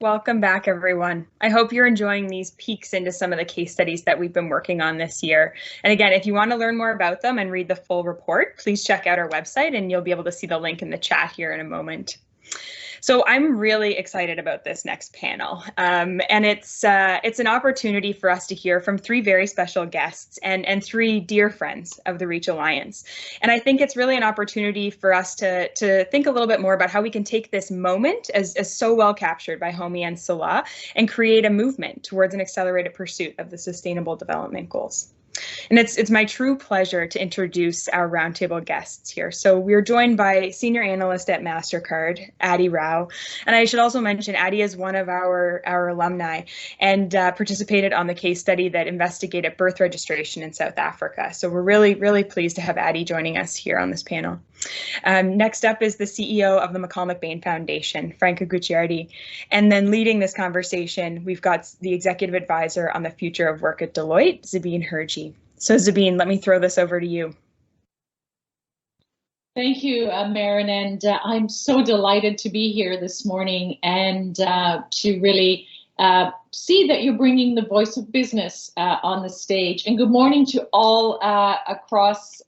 Welcome back, everyone. I hope you're enjoying these peeks into some of the case studies that we've been working on this year. And again, if you want to learn more about them and read the full report, please check out our website and you'll be able to see the link in the chat here in a moment. So I'm really excited about this next panel, and it's an opportunity for us to hear from three very special guests and three dear friends of the Reach Alliance. And I think it's really an opportunity for us to think a little bit more about how we can take this moment, as so well captured by Homi and Salah, and create a movement towards an accelerated pursuit of the Sustainable Development Goals. And it's my true pleasure to introduce our roundtable guests here. So we're joined by Senior Analyst at Mastercard, Adi Rao. And I should also mention Adi is one of our alumni and participated on the case study that investigated birth registration in South Africa. So we're really, really pleased to have Adi joining us here on this panel. Next up is the CEO of the McCall Foundation, Franca Gucciardi. And then leading this conversation, we've got the executive advisor on the future of work at Deloitte, Zabeen Hirji. So Zabeen, let me throw this over to you. Thank you, Maren, and I'm so delighted to be here this morning and to really see that you're bringing the voice of business on the stage. And good morning to all across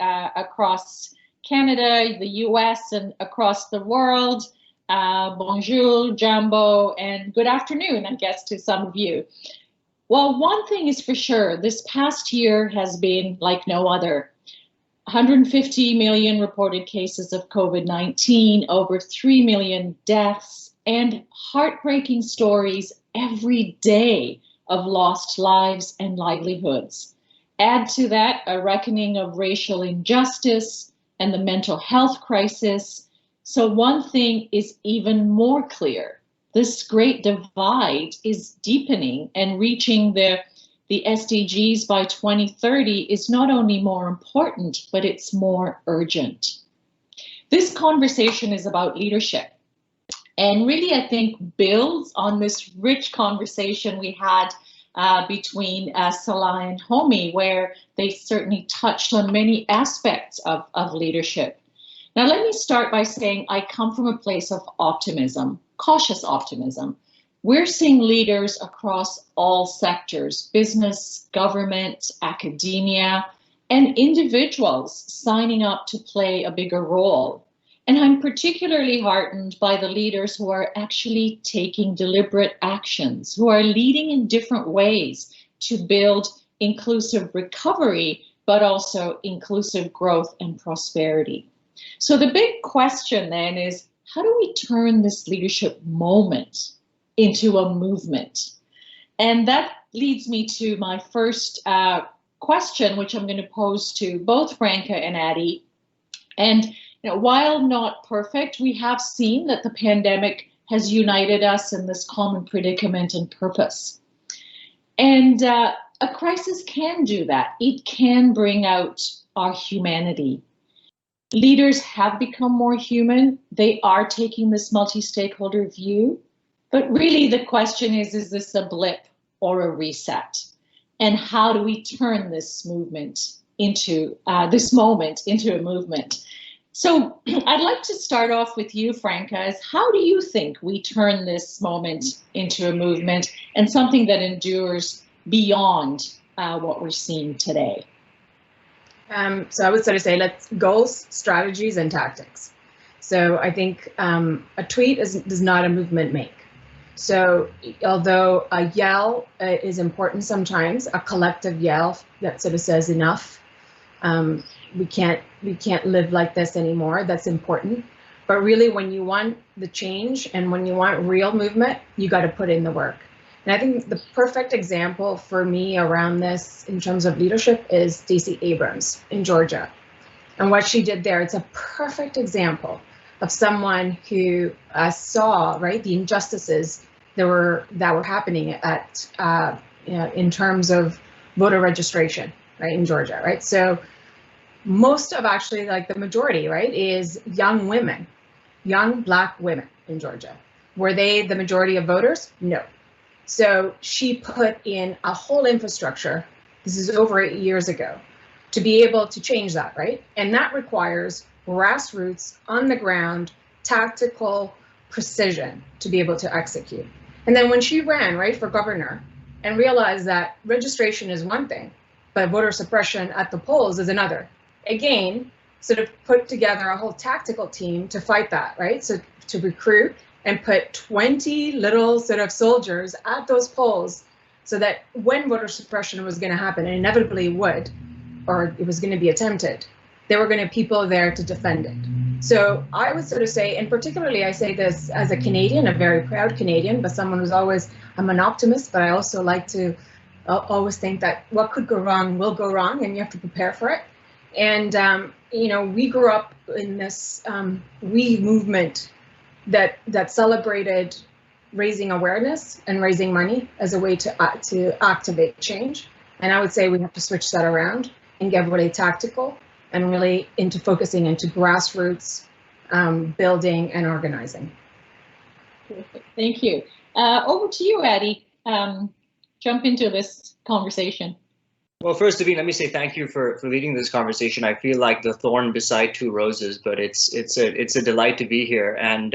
Canada, the US, and across the world. Bonjour, Jambo, and good afternoon, I guess, to some of you. Well, one thing is for sure, this past year has been like no other. 150 million reported cases of COVID-19, over 3 million deaths, and heartbreaking stories every day of lost lives and livelihoods. Add to that a reckoning of racial injustice and the mental health crisis. So one thing is even more clear. This great divide is deepening, and reaching the SDGs by 2030 is not only more important, but it's more urgent. This conversation is about leadership, and really I think builds on this rich conversation we had between Salah and Homi, where they certainly touched on many aspects of leadership. Now let me start by saying I come from a place of optimism. Cautious optimism. We're seeing leaders across all sectors, business, government, academia, and individuals signing up to play a bigger role. And I'm particularly heartened by the leaders who are actually taking deliberate actions, who are leading in different ways to build inclusive recovery, but also inclusive growth and prosperity. So the big question then is, how do we turn this leadership moment into a movement? And that leads me to my first question, which I'm going to pose to both Franca and Adi. And while not perfect, we have seen that the pandemic has united us in this common predicament and purpose. And a crisis can do that. It can bring out our humanity. Leaders have become more human. They are taking this multi-stakeholder view. But really the question is this a blip or a reset? And how do we turn this movement into, this moment into a movement? So I'd like to start off with you, Franca. How do you think we turn this moment into a movement and something that endures beyond what we're seeing today? So I would sort of say let's goals, strategies, and tactics. So I think a tweet does not a movement make. So although a yell is important sometimes, a collective yell that sort of says enough, we can't live like this anymore. That's important. But really, when you want the change and when you want real movement, you got to put in the work. And I think the perfect example for me around this in terms of leadership is Stacey Abrams in Georgia. And what she did there, it's a perfect example of someone who saw, right, the injustices that were happening at in terms of voter registration, right, in Georgia, right? So most of actually, like the majority, right, is young women, young Black women in Georgia. Were they the majority of voters? No. So she put in a whole infrastructure, this is over 8 years ago, to be able to change that, right? And that requires grassroots, on the ground, tactical precision to be able to execute. And then when she ran, right, for governor and realized that registration is one thing, but voter suppression at the polls is another. Again, sort of put together a whole tactical team to fight that, right? So to recruit and put 20 little sort of soldiers at those polls so that when voter suppression was going to happen, and inevitably would, or it was going to be attempted, there were going to be people there to defend it. So I would sort of say, and particularly I say this as a Canadian, a very proud Canadian, but someone who's always, I'm an optimist, but I also like to always think that what could go wrong will go wrong, and you have to prepare for it. And, you know, we grew up in this we movement that celebrated raising awareness and raising money as a way to activate change. And I would say we have to switch that around and get really tactical and really into focusing into grassroots building and organizing. Perfect. Thank you. Over to you, Addy. Jump into this conversation. Well, first, Zabeen, let me say thank you for leading this conversation. I feel like the thorn beside two roses, but it's a delight to be here. And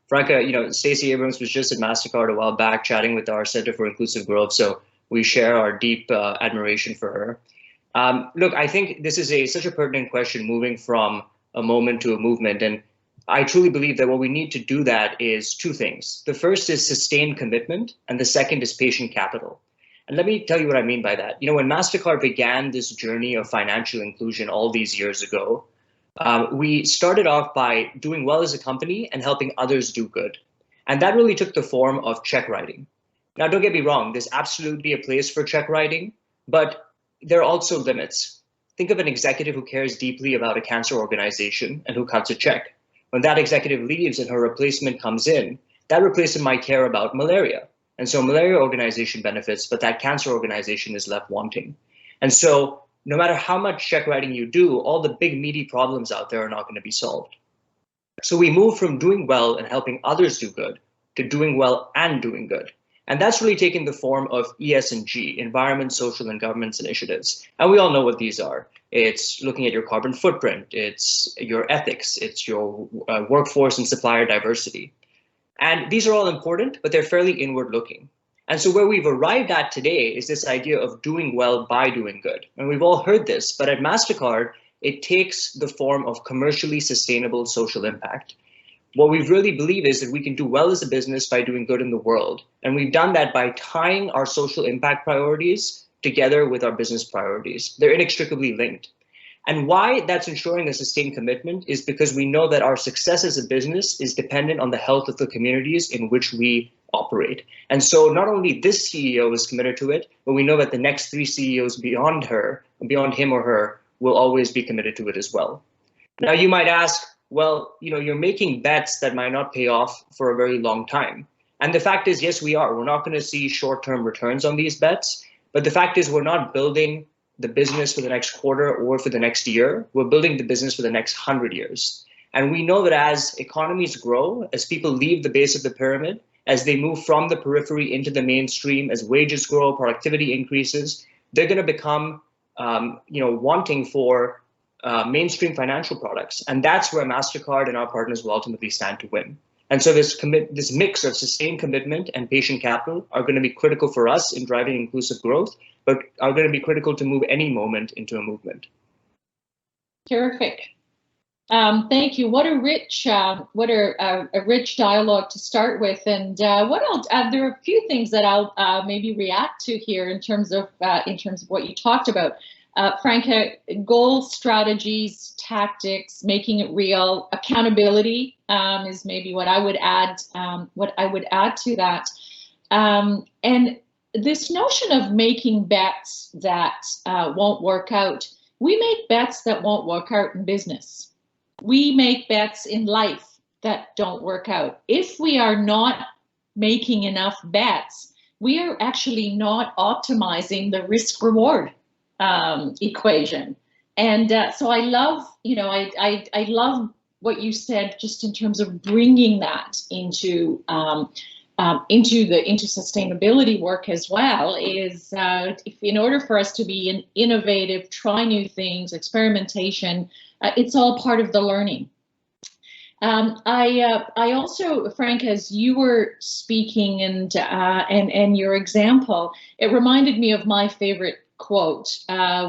Franca, you know, Stacey Abrams was just at Mastercard a while back chatting with our Center for Inclusive Growth, so we share our deep admiration for her. Look, I think this is such a pertinent question, moving from a moment to a movement. And I truly believe that what we need to do that is two things. The first is sustained commitment, and the second is patient capital. And let me tell you what I mean by that. You know, when Mastercard began this journey of financial inclusion all these years ago, we started off by doing well as a company and helping others do good. And that really took the form of check writing. Now, don't get me wrong, there's absolutely a place for check writing, but there are also limits. Think of an executive who cares deeply about a cancer organization and who cuts a check. When that executive leaves and her replacement comes in, that replacement might care about malaria. And so malaria organization benefits, but that cancer organization is left wanting. And so no matter how much check writing you do, all the big meaty problems out there are not going to be solved. So we move from doing well and helping others do good to doing well and doing good. And that's really taken the form of ES&G, environment, social, and governance initiatives. And we all know what these are. It's looking at your carbon footprint, it's your ethics, it's your workforce and supplier diversity. And these are all important, but they're fairly inward looking. And so where we've arrived at today is this idea of doing well by doing good. And we've all heard this, but at Mastercard, it takes the form of commercially sustainable social impact. What we really believe is that we can do well as a business by doing good in the world. And we've done that by tying our social impact priorities together with our business priorities. They're inextricably linked. And why that's ensuring a sustained commitment is because we know that our success as a business is dependent on the health of the communities in which we operate. And so not only this CEO is committed to it, but we know that the next 3 CEOs beyond him or her, will always be committed to it as well. Now you might ask, well, you know, you're making bets that might not pay off for a very long time. And the fact is, yes, we are. We're not going to see short-term returns on these bets. But the fact is, we're not building the business for the next quarter or for the next year. We're building the business for the next 100 years. And we know that as economies grow, as people leave the base of the pyramid, as they move from the periphery into the mainstream, as wages grow, productivity increases, they're going to become wanting for mainstream financial products. And that's where Mastercard and our partners will ultimately stand to win. And so this mix of sustained commitment and patient capital are going to be critical for us in driving inclusive growth, but are going to be critical to move any moment into a movement. Terrific. Thank you. What a rich dialogue to start with. And there are a few things that I'll maybe react to here in terms of what you talked about. Franca, goals, strategies, tactics, making it real, accountability is maybe what I would add. To that, and this notion of making bets that won't work out. We make bets that won't work out in business. We make bets in life that don't work out. If we are not making enough bets, we are actually not optimizing the risk-reward equation. And so I love, I love what you said just in terms of bringing that into sustainability work as well. Is if in order for us to be innovative, try new things, experimentation, it's all part of the learning. I also, Franca, as you were speaking and your example, it reminded me of my favorite quote,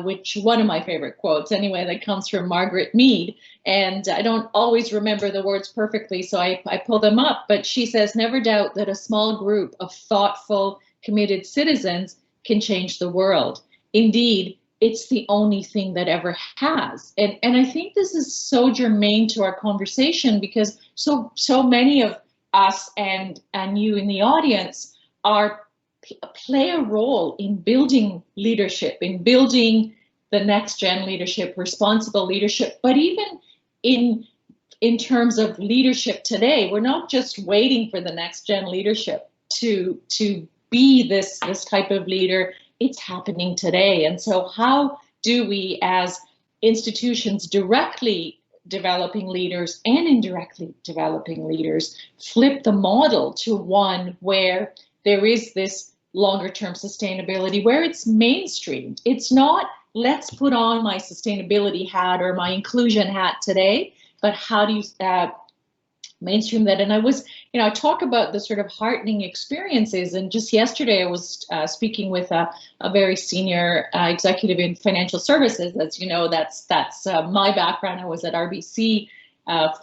which one of my favorite quotes anyway, that comes from Margaret Mead. And I don't always remember the words perfectly, so I pull them up. But she says, "Never doubt that a small group of thoughtful, committed citizens can change the world. Indeed, it's the only thing that ever has." And I think this is so germane to our conversation, because so many of us and you in the audience play a role in building leadership, in building the next gen leadership, responsible leadership. But even in terms of leadership today, we're not just waiting for the next gen leadership to be this type of leader. It's happening today. And so how do we, as institutions directly developing leaders and indirectly developing leaders, flip the model to one where there is this longer term sustainability, where it's mainstreamed? It's not, let's put on my sustainability hat or my inclusion hat today, but how do you mainstream that? And I talk about the sort of heartening experiences. And just yesterday, I was speaking with a very senior executive in financial services. As you know, that's my background. I was at RBC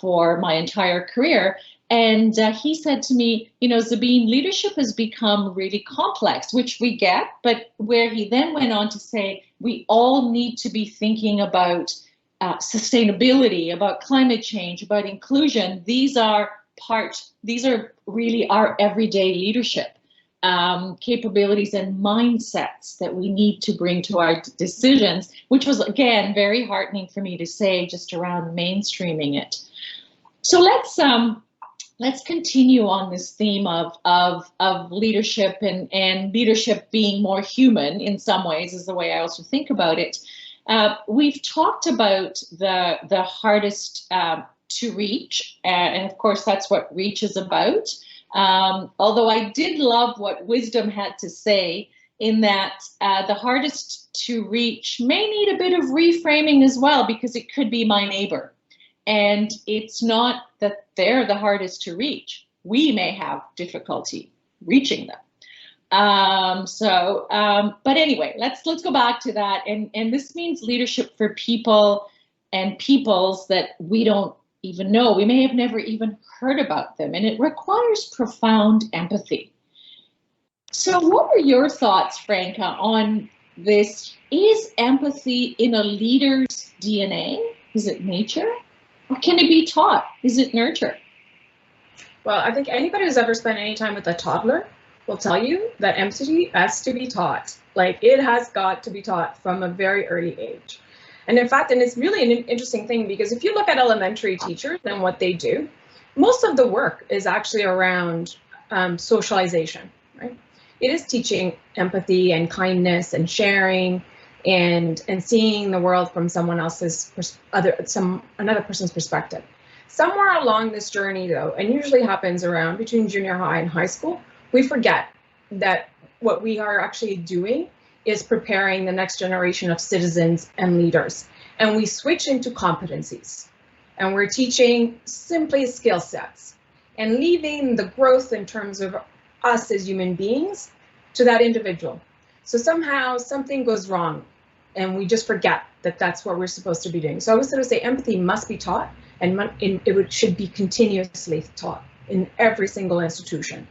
for my entire career. And he said to me, Zabeen, leadership has become really complex, which we get, but where he then went on to say, we all need to be thinking about sustainability, about climate change, about inclusion. These are really our everyday leadership capabilities and mindsets that we need to bring to our decisions, which was, again, very heartening for me to say, just around mainstreaming it. So let's continue on this theme of leadership and leadership being more human in some ways, is the way I also think about it. We've talked about the hardest to reach, and of course that's what reach is about. Although I did love what Wisdom had to say, in that the hardest to reach may need a bit of reframing as well, because it could be my neighbor. And it's not that they're the hardest to reach. We may have difficulty reaching them. But anyway, let's go back to that. And this means leadership for people and peoples that we don't even know. We may have never even heard about them. And it requires profound empathy. So what were your thoughts, Franca, on this? Is empathy in a leader's DNA? Is it nature? Or can it be taught? Is it nurture? Well, I think anybody who's ever spent any time with a toddler will tell you that empathy has to be taught. Like, it has got to be taught from a very early age. And in fact, and it's really an interesting thing, because if you look at elementary teachers and what they do, most of the work is actually around socialization, right? It is teaching empathy and kindness and sharing and seeing the world from someone else's another person's perspective. Somewhere along this journey, though, and usually happens around between junior high and high school, we forget that what we are actually doing is preparing the next generation of citizens and leaders. And we switch into competencies, and we're teaching simply skill sets and leaving the growth in terms of us as human beings to that individual. So somehow something goes wrong and we just forget that that's what we're supposed to be doing. So I was going to say empathy must be taught, and should be continuously taught in every single institution.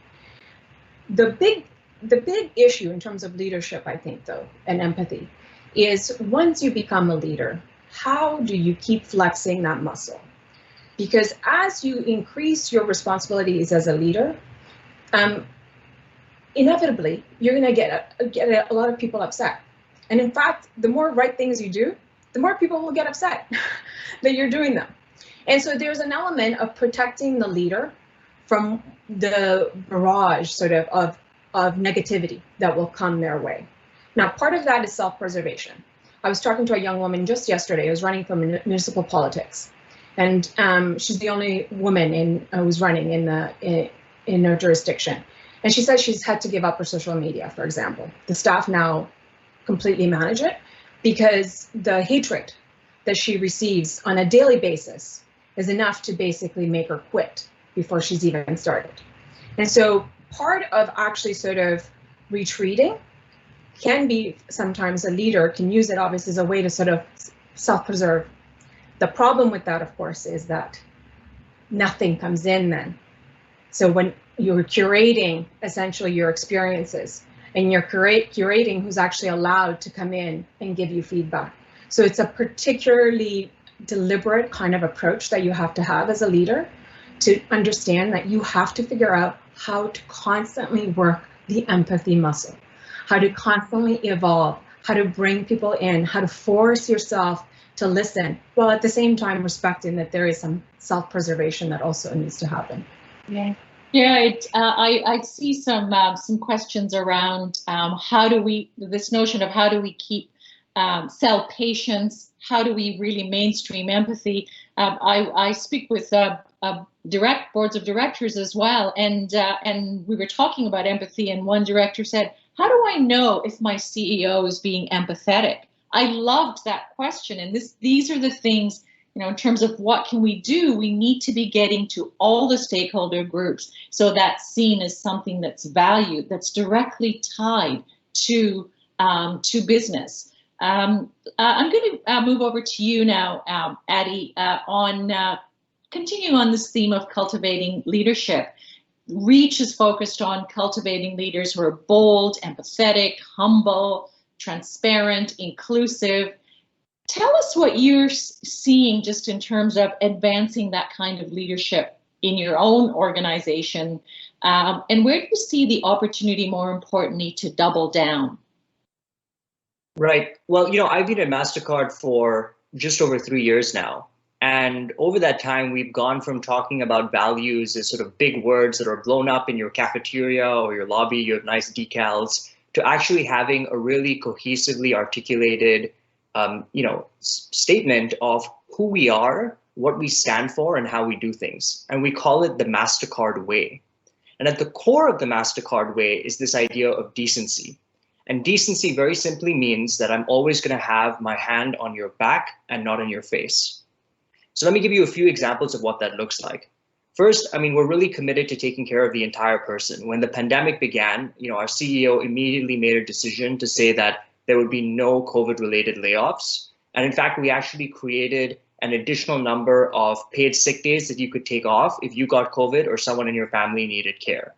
The big issue in terms of leadership, I think, though, and empathy, is once you become a leader, how do you keep flexing that muscle? Because as you increase your responsibilities as a leader, inevitably you're going to get a lot of people upset. And in fact, the more right things you do, the more people will get upset that you're doing them. And so there's an element of protecting the leader from the barrage sort of negativity that will come their way. Now, part of that is self-preservation. I was talking to a young woman just yesterday who was running for municipal politics, and she's the only woman who's running in her jurisdiction. And she said she's had to give up her social media, for example. The staff now completely manage it because the hatred that she receives on a daily basis is enough to basically make her quit before she's even started. And so part of actually sort of retreating can be sometimes a leader can use it obviously as a way to sort of self-preserve. The problem with that, of course, is that nothing comes in then. So when you're curating essentially your experiences and you're curating who's actually allowed to come in and give you feedback. So it's a particularly deliberate kind of approach that you have to have as a leader to understand that you have to figure out how to constantly work the empathy muscle, how to constantly evolve, how to bring people in, how to force yourself to listen, while at the same time respecting that there is some self-preservation that also needs to happen. Yeah. Yeah, I see some questions around how do we, this notion of how do we keep sell patience, how do we really mainstream empathy? I speak with direct boards of directors as well, and we were talking about empathy, and one director said, how do I know if my CEO is being empathetic? I loved that question, and these are the things, you know, in terms of what can we do, we need to be getting to all the stakeholder groups so that's seen as something that's valued, that's directly tied to business. I'm going to move over to you now, Addy, on continuing on this theme of cultivating leadership. Reach is focused on cultivating leaders who are bold, empathetic, humble, transparent, inclusive. Tell us what you're seeing just in terms of advancing that kind of leadership in your own organization, and where do you see the opportunity, more importantly, to double down? Right. Well, you know, I've been at Mastercard for just over 3 years now. And over that time, we've gone from talking about values as sort of big words that are blown up in your cafeteria or your lobby, you have nice decals, to actually having a really cohesively articulated statement of who we are, what we stand for, and how we do things. And we call it the Mastercard way. And at the core of the Mastercard way is this idea of decency. And decency very simply means that I'm always going to have my hand on your back and not on your face. So let me give you a few examples of what that looks like. First, I mean, we're really committed to taking care of the entire person. When the pandemic began, you know, our CEO immediately made a decision to say that there would be no COVID-related layoffs. And in fact, we actually created an additional number of paid sick days that you could take off if you got COVID or someone in your family needed care.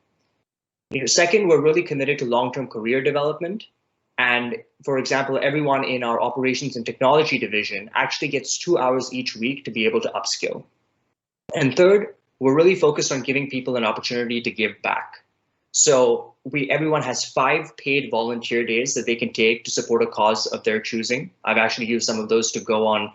You know, second, we're really committed to long-term career development. And for example, everyone in our operations and technology division actually gets 2 hours each week to be able to upskill. And third, we're really focused on giving people an opportunity to give back. So everyone has 5 paid volunteer days that they can take to support a cause of their choosing. I've actually used some of those to go on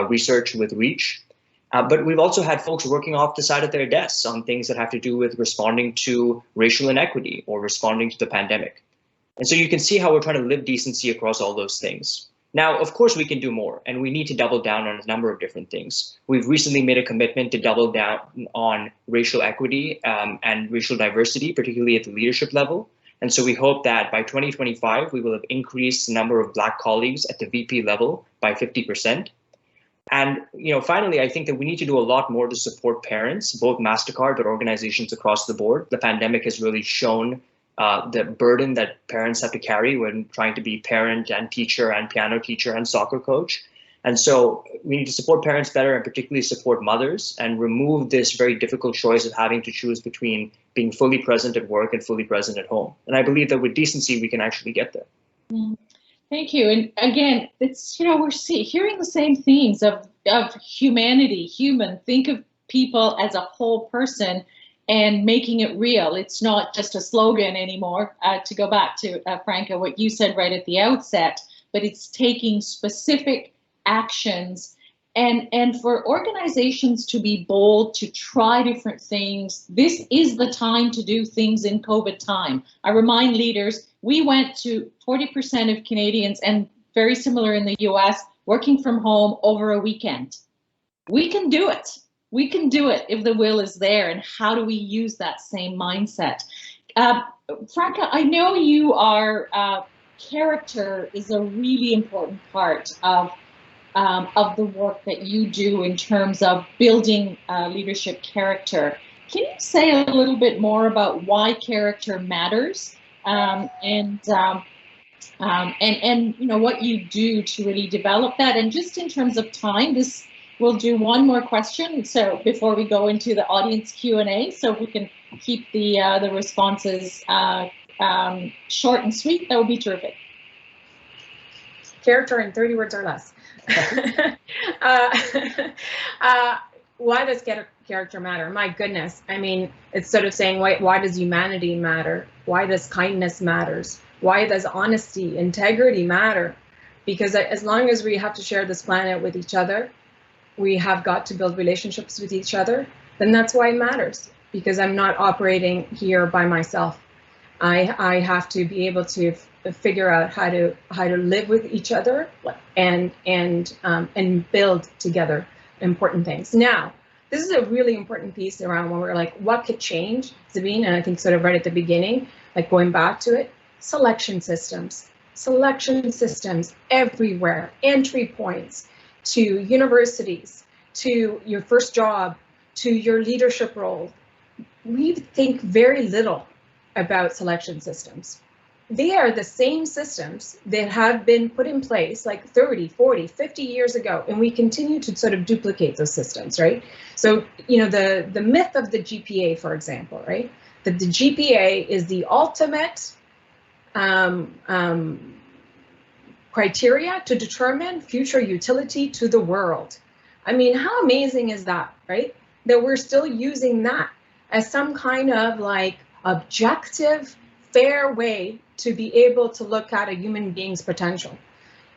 research with Reach. But we've also had folks working off the side of their desks on things that have to do with responding to racial inequity or responding to the pandemic. And so you can see how we're trying to live decency across all those things. Now, of course, we can do more, and we need to double down on a number of different things. We've recently made a commitment to double down on racial equity and racial diversity, particularly at the leadership level. And so we hope that by 2025, we will have increased the number of Black colleagues at the VP level by 50%. And finally, I think that we need to do a lot more to support parents, both Mastercard, but organizations across the board. The pandemic has really shown the burden that parents have to carry when trying to be parent and teacher and piano teacher and soccer coach. And so we need to support parents better and particularly support mothers and remove this very difficult choice of having to choose between being fully present at work and fully present at home. And I believe that with decency, we can actually get there. Thank you. And again, it's, we're hearing the same themes of humanity, human, think of people as a whole person and making it real. It's not just a slogan anymore, to go back to Franca, what you said right at the outset, but it's taking specific actions and for organizations to be bold, to try different things. This is the time to do things in COVID time. I remind leaders, we went to 40% of Canadians, and very similar in the US, working from home over a weekend. We can do it. We can do it if the will is there. And how do we use that same mindset? Franca, I know you are, character is a really important part of of the work that you do in terms of building leadership character. Can you say a little bit more about why character matters, and you know what you do to really develop that? And just in terms of time, we'll do one more question. So before we go into the audience Q&A, so we can keep the responses short and sweet, that would be terrific. Character in 30 words or less. Why does character matter? My goodness. I mean, it's sort of saying, why does humanity matter? Why does kindness matters? Why does honesty, integrity matter? Because as long as we have to share this planet with each other, we have got to build relationships with each other, then that's why it matters. Because I'm not operating here by myself. I have to be able to figure out how to live with each other and build together important things. Now, this is a really important piece around when we're like, what could change, Zabeen? And I think sort of right at the beginning, like going back to it, selection systems everywhere, entry points to universities, to your first job, to your leadership role. We think very little about selection systems. They are the same systems that have been put in place like 30, 40, 50 years ago, and we continue to sort of duplicate those systems, right? So, you know, the myth of the GPA, for example, right? That the GPA is the ultimate criteria to determine future utility to the world. I mean, how amazing is that, right? That we're still using that as some kind of like objective, fair way to be able to look at a human being's potential.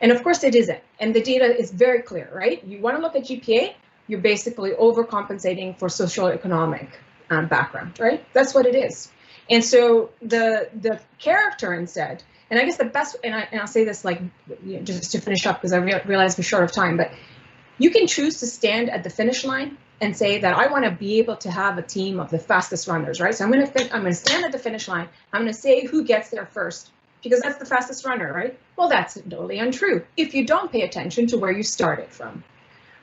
And of course it isn't. And the data is very clear, right? You want to look at GPA, you're basically overcompensating for socioeconomic background, right? That's what it is. And so the character instead, and I guess the best, and I'll say this like, you know, just to finish up because I realize we're short of time, but you can choose to stand at the finish line and say that I want to be able to have a team of the fastest runners, right? So I'm going to stand at the finish line. I'm going to say who gets there first because that's the fastest runner, right? Well, that's totally untrue if you don't pay attention to where you started from.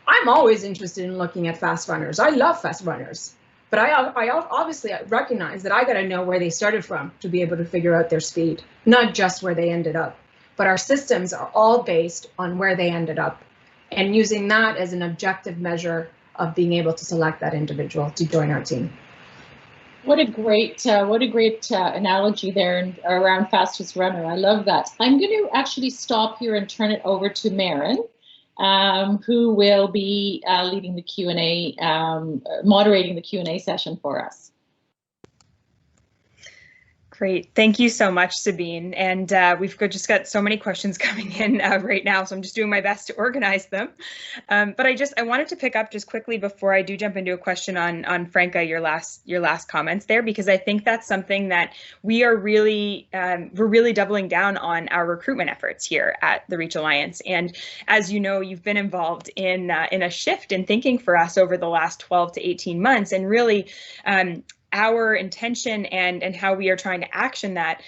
I'm always interested in looking at fast runners. I love fast runners, but I obviously recognize that I got to know where they started from to be able to figure out their speed, not just where they ended up. But our systems are all based on where they ended up and using that as an objective measure of being able to select that individual to join our team. What a great analogy there around fastest runner. I love that. I'm going to actually stop here and turn it over to Maren, who will be leading the Q&A, moderating the Q&A session for us. Great. Thank you so much, Zabeen. And we've just got so many questions coming in right now, so I'm just doing my best to organize them. But I wanted to pick up just quickly before I do jump into a question on Franca, your last comments there, because I think that's something that we're really doubling down on our recruitment efforts here at the Reach Alliance. And as you know, you've been involved in a shift in thinking for us over the last 12 to 18 months, and really our intention and how we are trying to action that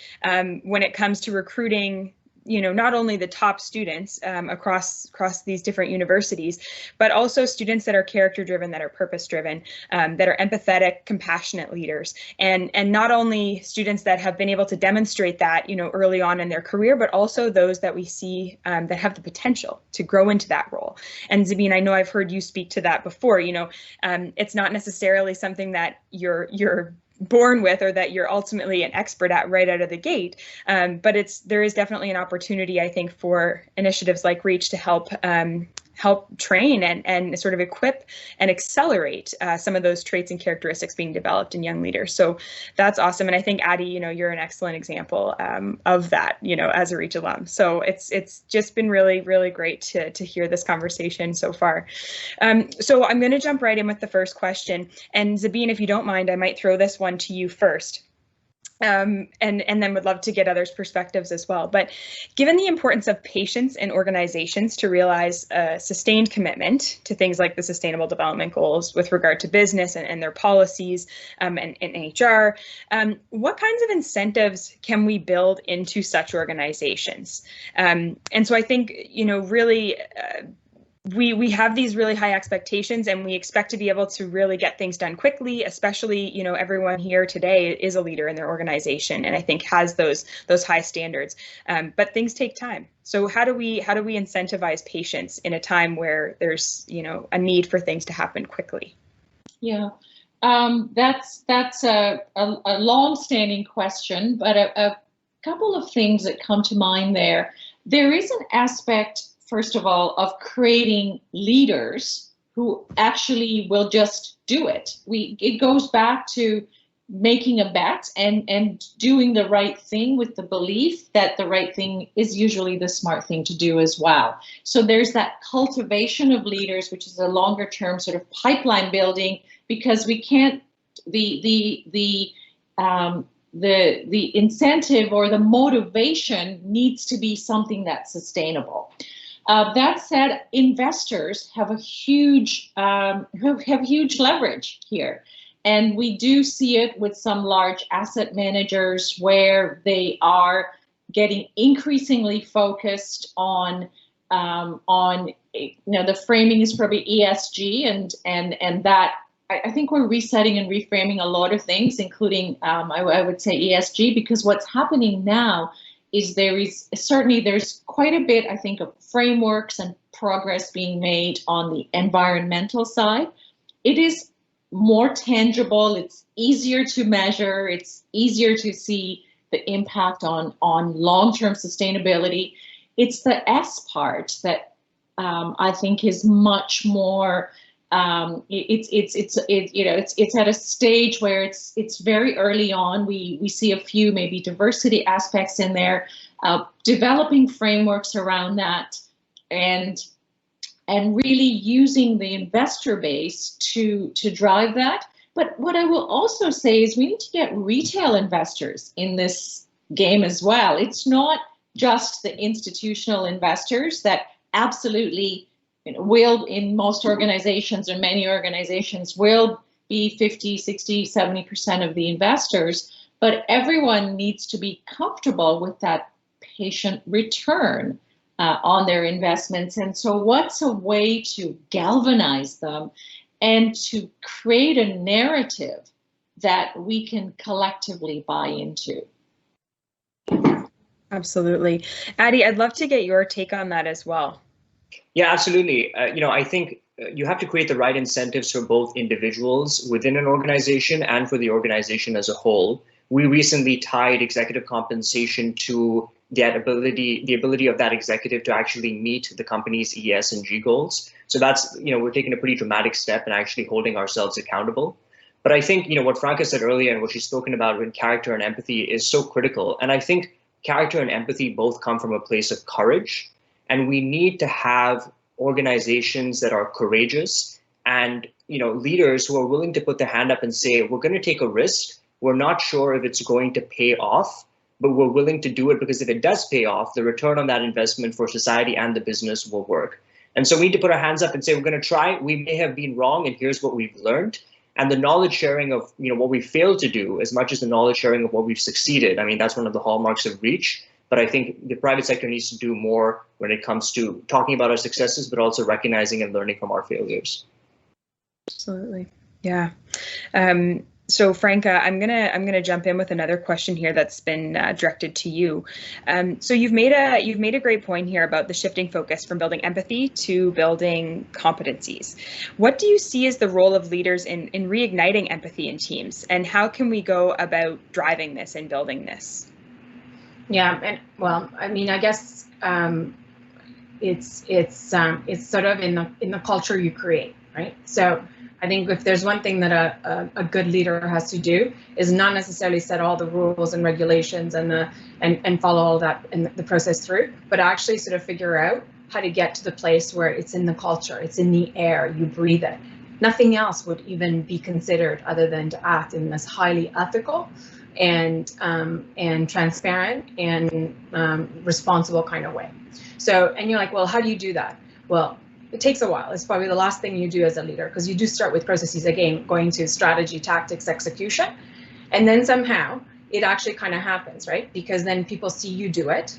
when it comes to recruiting, you know, not only the top students across these different universities, but also students that are character driven, that are purpose driven, that are empathetic, compassionate leaders, and not only students that have been able to demonstrate that, you know, early on in their career, but also those that we see that have the potential to grow into that role. And Zabeen, I know I've heard you speak to that before. You know, it's not necessarily something that you're born with or that you're ultimately an expert at right out of the gate. But there is definitely an opportunity, I think, for initiatives like Reach to help train and sort of equip and accelerate some of those traits and characteristics being developed in young leaders. So that's awesome. And I think, Adi, you know, you're an excellent example of that, you know, as a Reach alum. So it's just been really, really great to hear this conversation so far. So I'm going to jump right in with the first question. And Zabeen, if you don't mind, I might throw this one to you first. And then would love to get others' perspectives as well. But given the importance of patience in organizations to realize a sustained commitment to things like the Sustainable Development Goals with regard to business and their policies and HR, what kinds of incentives can we build into such organizations? And so I think, you know, really we have these really high expectations, and we expect to be able to really get things done quickly, especially, you know, everyone here today is a leader in their organization and I think has those high standards, but things take time. So how do we incentivize patience in a time where there's, you know, a need for things to happen quickly? Yeah, that's a long-standing question, but a couple of things that come to mind there. There is an aspect, first of all, of creating leaders who actually will just do it. It goes back to making a bet and doing the right thing with the belief that the right thing is usually the smart thing to do as well. So there's that cultivation of leaders, which is a longer term sort of pipeline building, because we can't, the incentive or the motivation needs to be something that's sustainable. That said, investors have a huge leverage here. And we do see it with some large asset managers where they are getting increasingly focused on you know, the framing is probably ESG and that I think we're resetting and reframing a lot of things, including I would say ESG, because what's happening now is there's quite a bit, I think, of frameworks and progress being made on the environmental side. It is more tangible, it's easier to measure, it's easier to see the impact on long-term sustainability. It's the S part that I think is much more. It's at a stage where it's very early on. We see a few maybe diversity aspects in there, developing frameworks around that, and really using the investor base to drive that. But what I will also say is we need to get retail investors in this game as well. It's not just the institutional investors that absolutely, you know, will, in most organizations or many organizations, will be 50, 60, 70% of the investors, but everyone needs to be comfortable with that patient return on their investments. And so what's a way to galvanize them and to create a narrative that we can collectively buy into? Absolutely. Addy, I'd love to get your take on that as well. Yeah, absolutely. You know, I think you have to create the right incentives for both individuals within an organization and for the organization as a whole. We recently tied executive compensation to the ability of that executive to actually meet the company's ES and G goals. So that's, you know, we're taking a pretty dramatic step in actually holding ourselves accountable. But I think, you know, what Franca said earlier and what she's spoken about in character and empathy is so critical. And I think character and empathy both come from a place of courage. And we need to have organizations that are courageous and, you know, leaders who are willing to put their hand up and say, we're going to take a risk. We're not sure if it's going to pay off, but we're willing to do it because if it does pay off, the return on that investment for society and the business will work. And so we need to put our hands up and say, we're going to try. We may have been wrong, and here's what we've learned. And the knowledge sharing of, you know, what we failed to do as much as the knowledge sharing of what we've succeeded. I mean, that's one of the hallmarks of reach. But I think the private sector needs to do more when it comes to talking about our successes, but also recognizing and learning from our failures. Absolutely. Yeah. So Franca, I'm gonna jump in with another question here that's been directed to you. So you've made a great point here about the shifting focus from building empathy to building competencies. What do you see as the role of leaders in reigniting empathy in teams, and how can we go about driving this and building this? Yeah, and well, I mean, I guess it's sort of in the culture you create, right? So I think if there's one thing that a good leader has to do is not necessarily set all the rules and regulations and follow all that and the process through, but actually sort of figure out how to get to the place where it's in the culture, it's in the air, you breathe it. Nothing else would even be considered other than to act in this highly ethical and transparent and responsible kind of way. So, and you're like, well, how do you do that? Well, it takes a while. It's probably the last thing you do as a leader, because you do start with processes, again, going to strategy, tactics, execution, and then somehow it actually kind of happens, right? Because then people see you do it,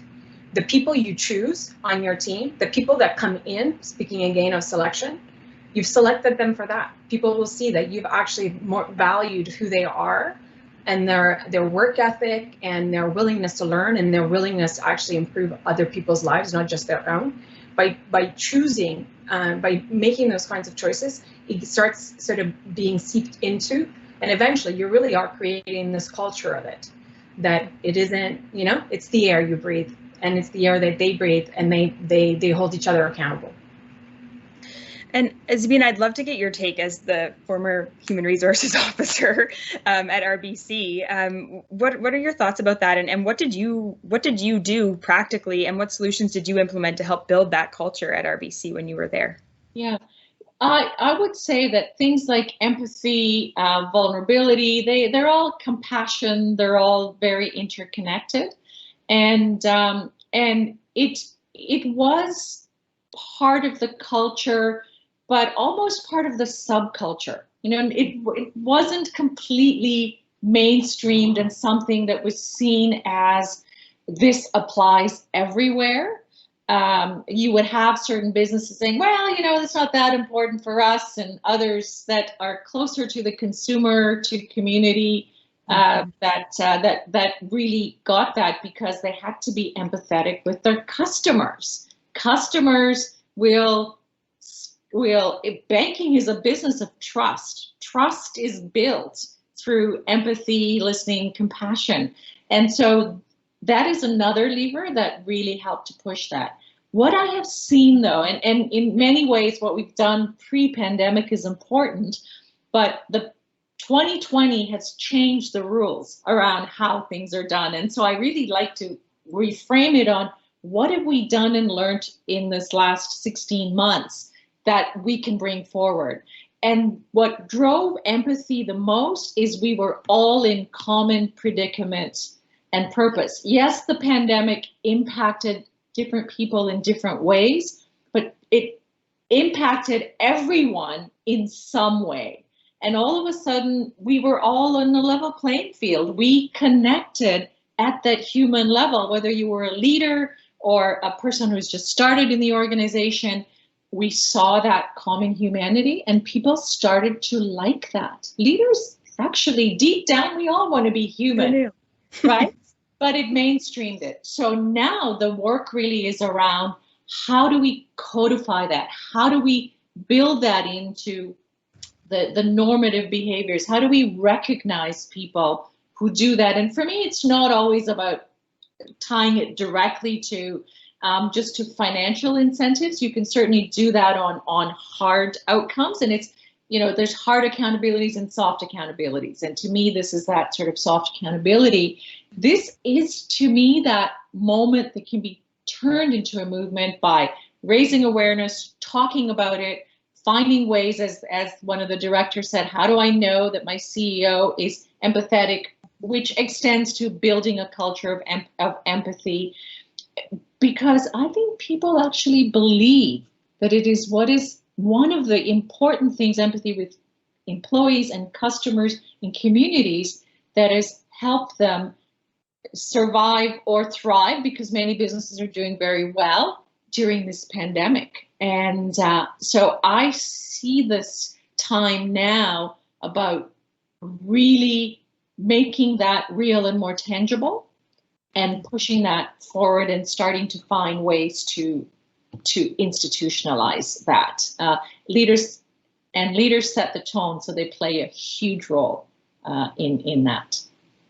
the people you choose on your team, the people that come in, speaking again of selection, you've selected them for that. People will see that you've actually more valued who they are and their work ethic and their willingness to learn and their willingness to actually improve other people's lives, not just their own. By choosing, by making those kinds of choices, it starts sort of being seeped into, and eventually you really are creating this culture of it, that it isn't, you know, it's the air you breathe and it's the air that they breathe, and they hold each other accountable. And Zabeen, I'd love to get your take as the former human resources officer at RBC. What are your thoughts about that, and what did you do practically, and what solutions did you implement to help build that culture at RBC when you were there? Yeah, I would say that things like empathy, vulnerability, they're all compassion. They're all very interconnected, and it was part of the culture, but almost part of the subculture. You know, it wasn't completely mainstreamed and something that was seen as this applies everywhere. You would have certain businesses saying, well, you know, it's not that important for us, and others that are closer to the consumer, to community, that really got that because they had to be empathetic with their customers. Customers banking is a business of trust. Trust is built through empathy, listening, compassion. And so that is another lever that really helped to push that. What I have seen though, and in many ways what we've done pre-pandemic is important, but the 2020 has changed the rules around how things are done. And so I really like to reframe it on what have we done and learned in this last 16 months that we can bring forward. And what drove empathy the most is we were all in common predicament and purpose. Yes, the pandemic impacted different people in different ways, but it impacted everyone in some way. And all of a sudden, we were all on a level playing field. We connected at that human level, whether you were a leader or a person who's just started in the organization. We saw that common humanity, and people started to like that. Leaders, actually, deep down, we all want to be human, right? But it mainstreamed it. So now the work really is around how do we codify that? How do we build that into the normative behaviors? How do we recognize people who do that? And for me, it's not always about tying it directly to just to financial incentives. You can certainly do that on hard outcomes, and it's, you know, there's hard accountabilities and soft accountabilities. And to me, this is that sort of soft accountability. This is, to me, that moment that can be turned into a movement by raising awareness, talking about it, finding ways, as one of the directors said, how do I know that my CEO is empathetic, which extends to building a culture of empathy. Because I think people actually believe that it is what is one of the important things, empathy with employees and customers and communities, that has helped them survive or thrive, because many businesses are doing very well during this pandemic. And so I see this time now about really making that real and more tangible, and pushing that forward and starting to find ways to institutionalize that. Leaders set the tone, so they play a huge role in that.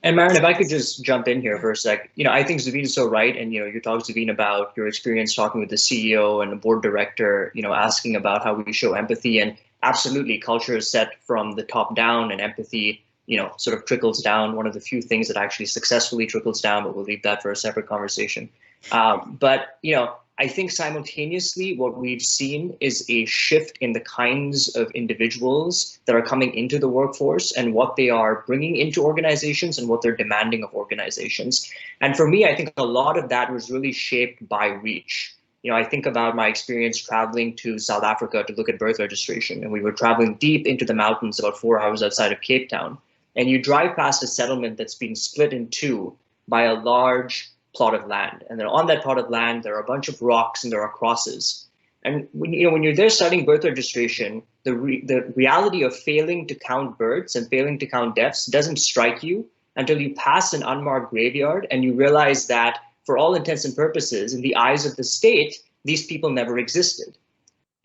And Maren, if I could just jump in here for a sec, you know, I think Zabeen is so right. And, you know, you talked, Zabeen, about your experience talking with the CEO and the board director, you know, asking about how we show empathy. And absolutely, culture is set from the top down, and empathy, you know, sort of trickles down. One of the few things that actually successfully trickles down, but we'll leave that for a separate conversation. But, you know, I think simultaneously what we've seen is a shift in the kinds of individuals that are coming into the workforce and what they are bringing into organizations and what they're demanding of organizations. And for me, I think a lot of that was really shaped by reach. You know, I think about my experience traveling to South Africa to look at birth registration, and we were traveling deep into the mountains, about 4 hours outside of Cape Town. And you drive past a settlement that's been split in two by a large plot of land. And then on that plot of land, there are a bunch of rocks and there are crosses. And when you're there studying birth registration, the reality of failing to count births and failing to count deaths doesn't strike you until you pass an unmarked graveyard and you realize that for all intents and purposes, in the eyes of the state, these people never existed.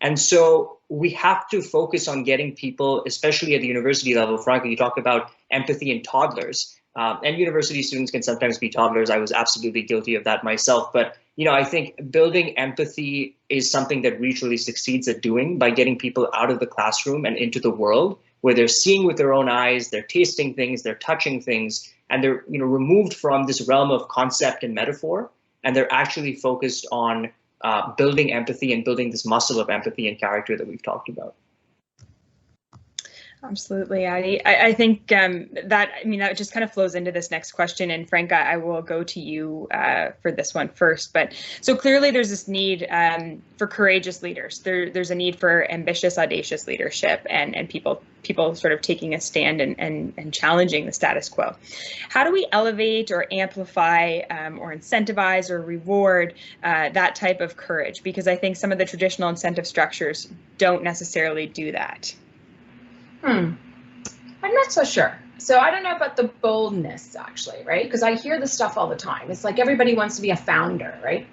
And so we have to focus on getting people, especially at the university level. Franca, you talk about empathy in toddlers, and university students can sometimes be toddlers. I was absolutely guilty of that myself. But I think building empathy is something that Reach really succeeds at doing by getting people out of the classroom and into the world where they're seeing with their own eyes, they're tasting things, they're touching things, and they're removed from this realm of concept and metaphor, and they're actually focused on building empathy and building this muscle of empathy and character that we've talked about. Absolutely, Adi. I think that just kind of flows into this next question. And Franca, I will go to you for this one first. But so clearly there's this need for courageous leaders. There's a need for ambitious, audacious leadership and people sort of taking a stand and challenging the status quo. How do we elevate or amplify or incentivize or reward that type of courage? Because I think some of the traditional incentive structures don't necessarily do that. I'm not so sure. So I don't know about the boldness, actually, right? Because I hear this stuff all the time. It's like everybody wants to be a founder, right?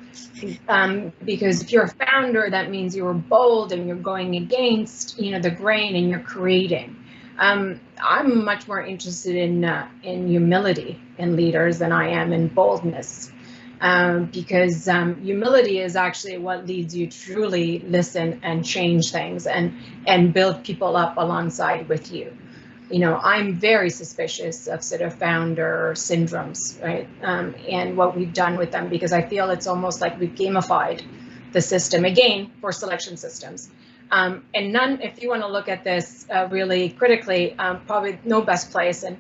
Because if you're a founder, that means you're bold and you're going against, the grain and you're creating. I'm much more interested in humility in leaders than I am in boldness. Because humility is actually what leads you to truly listen and change things and build people up alongside with you. I'm very suspicious of sort of founder syndromes, right? And what we've done with them, because I feel it's almost like we've gamified the system again for selection systems. And if you want to look at this really critically, probably no best place, and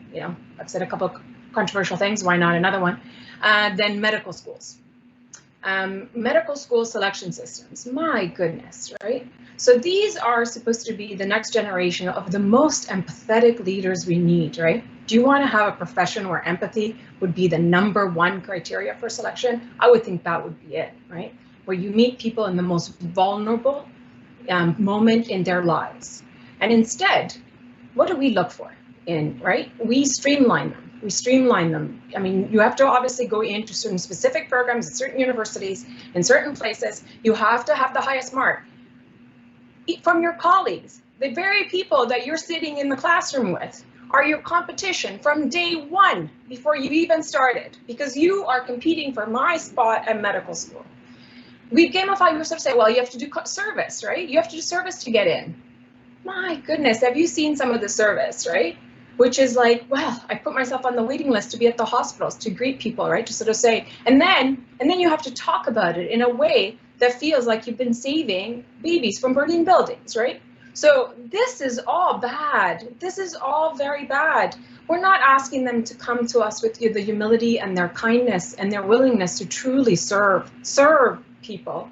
I've said a couple of controversial things, why not another one? Than medical schools. Medical school selection systems, my goodness, right? So these are supposed to be the next generation of the most empathetic leaders we need, right? Do you want to have a profession where empathy would be the #1 criteria for selection? I would think that would be it, right? Where you meet people in the most vulnerable moment in their lives. And instead, what do we look for right? We streamline them. I mean, you have to obviously go into certain specific programs at certain universities, in certain places. You have to have the highest mark from your colleagues. The very people that you're sitting in the classroom with are your competition from day one before you even started, because you are competing for my spot at medical school. We gamify yourself, say, well, you have to do service, right? You have to do service to get in. My goodness, have you seen some of the service, right? Which is like, well, I put myself on the waiting list to be at the hospitals, to greet people, right? To sort of say, and then you have to talk about it in a way that feels like you've been saving babies from burning buildings, right? So this is all bad. This is all very bad. We're not asking them to come to us with the humility and their kindness and their willingness to truly serve people.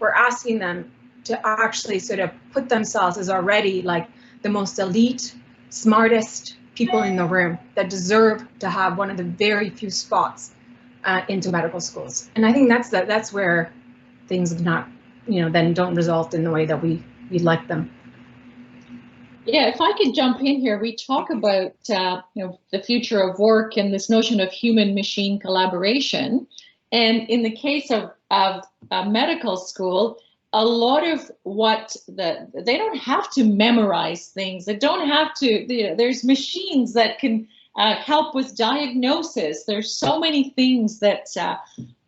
We're asking them to actually sort of put themselves as already like the most elite, smartest people in the room that deserve to have one of the very few spots into medical schools. And I think that's where things not, then don't result in the way that we'd like them. Yeah, if I could jump in here, we talk about the future of work and this notion of human-machine collaboration. And in the case of medical school, a lot of they don't have to memorize things. They don't have to. There's machines that can help with diagnosis. There's so many things that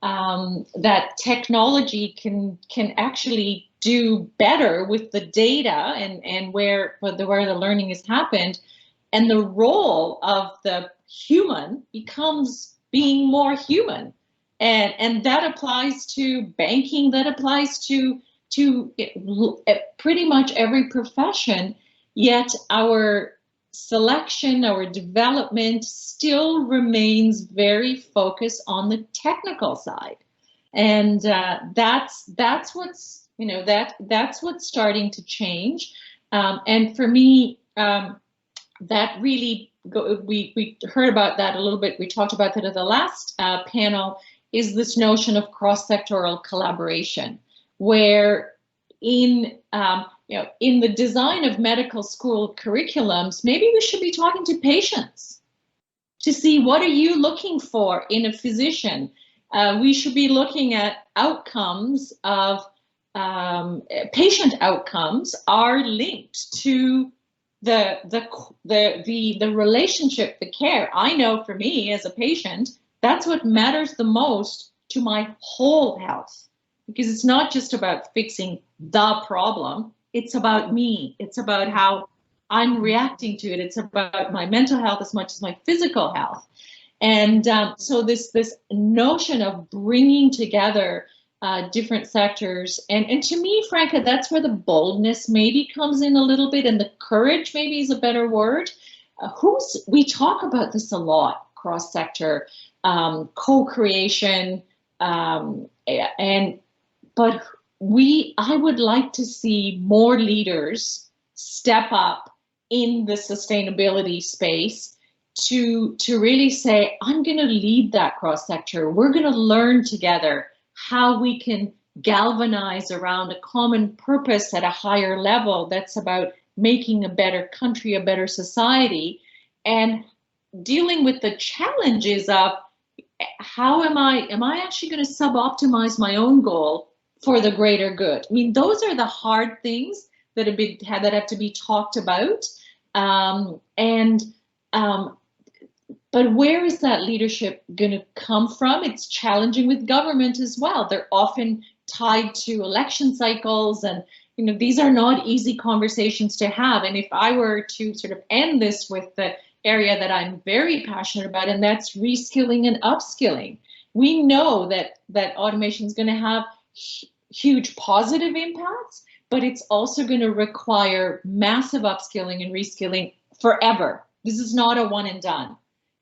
that technology can actually do better with the data and where the learning has happened, and the role of the human becomes being more human, and that applies to banking. That applies to pretty much every profession. Yet our selection, our development still remains very focused on the technical side, and that's what's that's what's starting to change. And for me, that really we heard about that a little bit. We talked about that at the last panel. is this notion of cross-sectoral collaboration, where in in the design of medical school curriculums, maybe we should be talking to patients to see what are you looking for in a physician. We should be looking at outcomes of patient outcomes are linked to the relationship, the care. I know for me as a patient, that's what matters the most to my whole health, because it's not just about fixing the problem. It's about me. It's about how I'm reacting to it. It's about my mental health as much as my physical health. And so this notion of bringing together different sectors, and to me, Franca, that's where the boldness maybe comes in a little bit, and the courage maybe is a better word. We talk about this a lot, cross-sector, co-creation, but I would like to see more leaders step up in the sustainability space to really say, I'm going to lead that cross-sector. We're going to learn together how we can galvanize around a common purpose at a higher level that's about making a better country, a better society, and dealing with the challenges of how am I actually going to sub-optimize my own goal for the greater good? I mean, those are the hard things that have to be talked about. But where is that leadership going to come from? It's challenging with government as well. They're often tied to election cycles, and these are not easy conversations to have. And if I were to sort of end this with the area that I'm very passionate about, and that's reskilling and upskilling. We know that automation is going to have huge positive impacts, but it's also going to require massive upskilling and reskilling forever. This is not a one and done.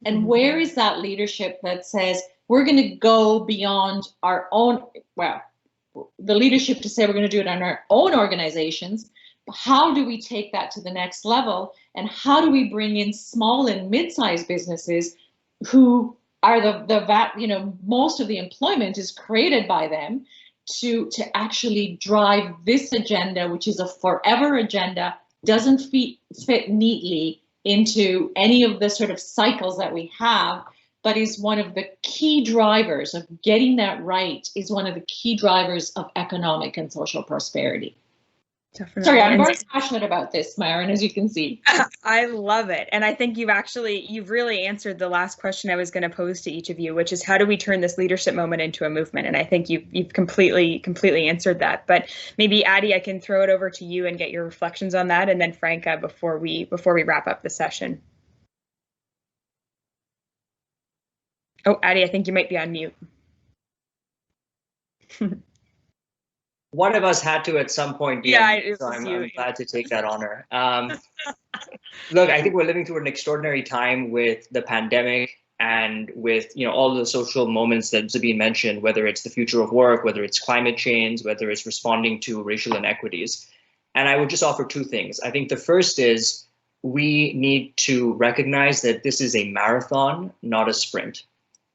And where is that leadership that says we're going to go beyond our own, the leadership to say we're going to do it on our own organizations, but how do we take that to the next level? And how do we bring in small and mid-sized businesses who are most of the employment is created by them to actually drive this agenda, which is a forever agenda, doesn't fit neatly into any of the sort of cycles that we have, but is one of the key drivers of getting that right, is one of the key drivers of economic and social prosperity. Definitely. Sorry, I'm very passionate about this, Myron, as you can see. I love it. And I think you've really answered the last question I was going to pose to each of you, which is how do we turn this leadership moment into a movement? And I think you've completely answered that. But maybe Adi, I can throw it over to you and get your reflections on that, and then Franca before we wrap up the session. Oh, Adi, I think you might be on mute. One of us had to at some point be so I'm glad to take that honor. Look, I think we're living through an extraordinary time with the pandemic and with all the social moments that Zabeen mentioned, whether it's the future of work, whether it's climate change, whether it's responding to racial inequities. And I would just offer two things. I think the first is we need to recognize that this is a marathon, not a sprint.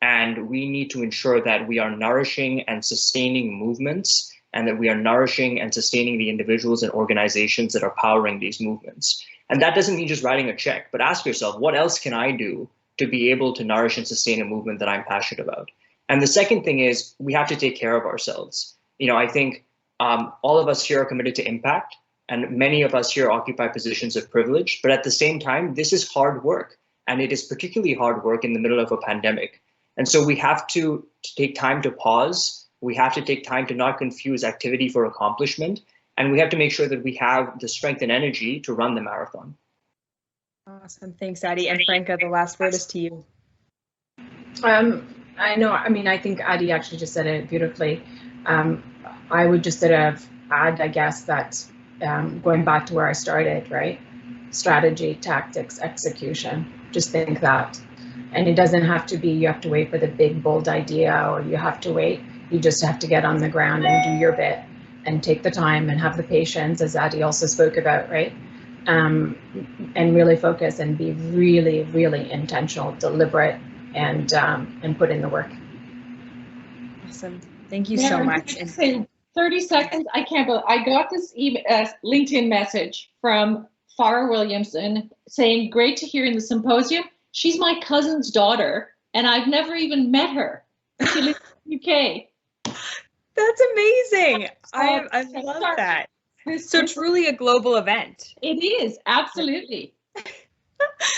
And we need to ensure that we are nourishing and sustaining movements, and that we are nourishing and sustaining the individuals and organizations that are powering these movements. And that doesn't mean just writing a check, but ask yourself, what else can I do to be able to nourish and sustain a movement that I'm passionate about? And the second thing is we have to take care of ourselves. I think all of us here are committed to impact, and many of us here occupy positions of privilege, but at the same time, this is hard work, and it is particularly hard work in the middle of a pandemic. And so we have to take time to pause. We have to take time to not confuse activity for accomplishment, and we have to make sure that we have the strength and energy to run the marathon. Awesome. Thanks, Adi. And Franca, the last word is to you. I think Adi actually just said it beautifully. I would just sort of add, I guess, that going back to where I started, right? Strategy, tactics, execution. Just think that. And it doesn't have to be, you have to wait for the big, bold idea, or you have to wait. You just have to get on the ground and do your bit and take the time and have the patience, as Adi also spoke about, right? And really focus and be really, really intentional, deliberate, and put in the work. Awesome. Thank you so much. And say 30 seconds. I can't believe I got this LinkedIn message from Farah Williamson saying, great to hear in the symposium. She's my cousin's daughter, and I've never even met her. She lives in the UK. That's amazing. I love that. So truly a global event. It is, absolutely.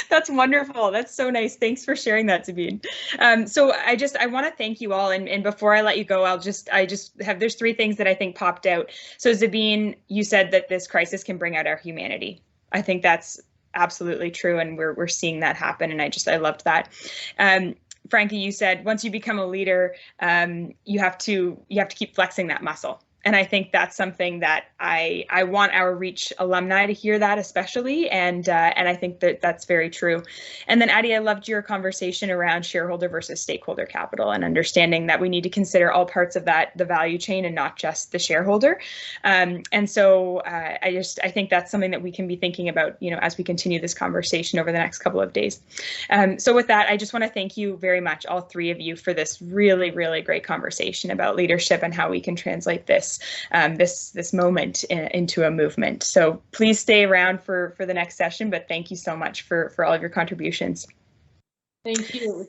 That's wonderful. That's so nice. Thanks for sharing that, Zabeen. So I want to thank you all. And before I let you go, there's three things that I think popped out. So Zabeen, you said that this crisis can bring out our humanity. I think that's absolutely true. And we're seeing that happen. And I loved that. Franca, you said once you become a leader, you have to keep flexing that muscle. And I think that's something that I want our Reach alumni to hear that especially, and I think that that's very true. And then Adi, I loved your conversation around shareholder versus stakeholder capital and understanding that we need to consider all parts of the value chain and not just the shareholder. And so I think that's something that we can be thinking about, as we continue this conversation over the next couple of days. So with that, I just want to thank you very much, all three of you, for this really, really great conversation about leadership and how we can translate this moment into a movement. So please stay around for the next session, but thank you so much for all of your contributions. Thank you.